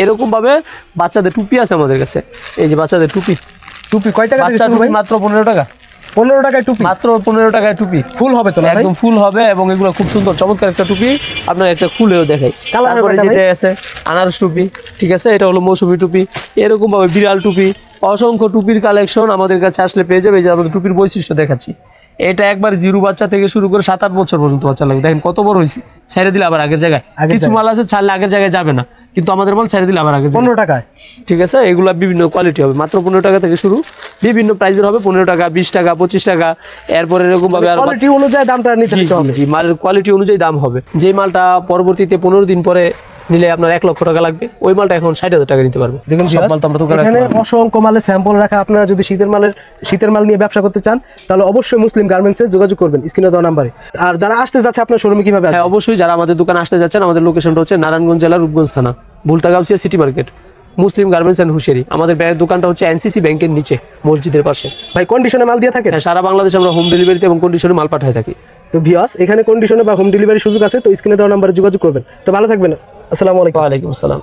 এরকম ভাবে বাচ্চাদের টুপি আছে আমাদের কাছে। এই যে বাচ্চাদের টুপি কয় টাকা বাচ্চা টুপি মাত্র 15 টাকা। 15 টাকায় টুপি, মাত্র 15 টাকায় টুপি। ফুল হবে তো? একদম ফুল হবে এবং এগুলো খুব সুন্দর চমৎকার একটা টুপি। আপনার একটা খুলেও দেখাই। তারপরে যেটা আছে আনারস টুপি, ঠিক আছে, এটা হলো মৌসুমী টুপি। এরকম ভাবে বিড়াল টুপি, অসংখ্য টুপির কালেকশন আমাদের কাছে আসলে পেয়ে যাবে। এই যে আমাদের টুপির বৈশিষ্ট্য দেখাচ্ছি, এটা একবার জিরো বাচ্চা থেকে শুরু করে 7-8 বছর পর্যন্ত বাচ্চা লাগবে। দেখেন কত বড় হয়েছে, ছেড়ে দিলে আবার আগের জায়গায়। কিছু মাল আছে ছাড়লে আগের জায়গায় যাবে না, কিন্তু আমাদের মাল ছেড়ে দিলে আবার আগের 15 টাকায়, ঠিক আছে। এগুলা বিভিন্ন কোয়ালিটি হবে, মাত্র 15 টাকা থেকে শুরু, বিভিন্ন প্রাইসের হবে। 15 টাকা, 20 টাকা, 25 টাকা। এরপরে এরকম ভাবে আর কোয়ালিটি অনুযায়ী দামটা নিতে হবে। জি, মালের কোয়ালিটি অনুযায়ী দাম হবে। যে মালটা পরবর্তীতে 15 দিন পরে নিলে আপনার 1 লক্ষ টাকা লাগবে, ওই মালটা এখন 60,000 টাকা নিতে পারবে। দেখুন সব মাল তো আমরা দোকানে এখানে অসংখ্য মালের স্যাম্পল রাখা। আপনারা যদি শীতের মাল নিয়ে ব্যবসা করতে চান তাহলে অবশ্যই মুসলিম গার্মেন্টসে যোগাযোগ করবেন স্ক্রিনে দেওয়া নাম্বারে। আর যারা আসতে যাচ্ছে আপনার শোরুমে কিভাবে আসবে? হ্যাঁ, অবশ্যই যারা আমাদের দোকানে আসতে যাচ্ছেন, আমাদের লোকেশনটা হচ্ছে নারায়ণগঞ্জ জেলার রূপগঞ্জ থানা, ভুলতাগাউসিয়া city market, Muslim garments and hosiery. আমাদের দোকানটা হচ্ছে এনসিসি ব্যাংকের নিচে, মসজিদের পাশে। ভাই কন্ডিশনে মাল দিয়ে থাকে? হ্যাঁ, সারা বাংলাদেশে আমরা হোম ডেলিভারিতে এবং কন্ডিশনে মাল পাঠাই থাকি। তো ভিউয়ার্স, এখানে কন্ডিশনে বা হোম ডেলিভারি সুযোগ আছে, তো স্ক্রিনে দেওয়া নাম্বারে যোগাযোগ করবেন। তো ভালো থাকবেন। আসসালামু আলাইকুম। ওয়া আলাইকুম আসসালাম।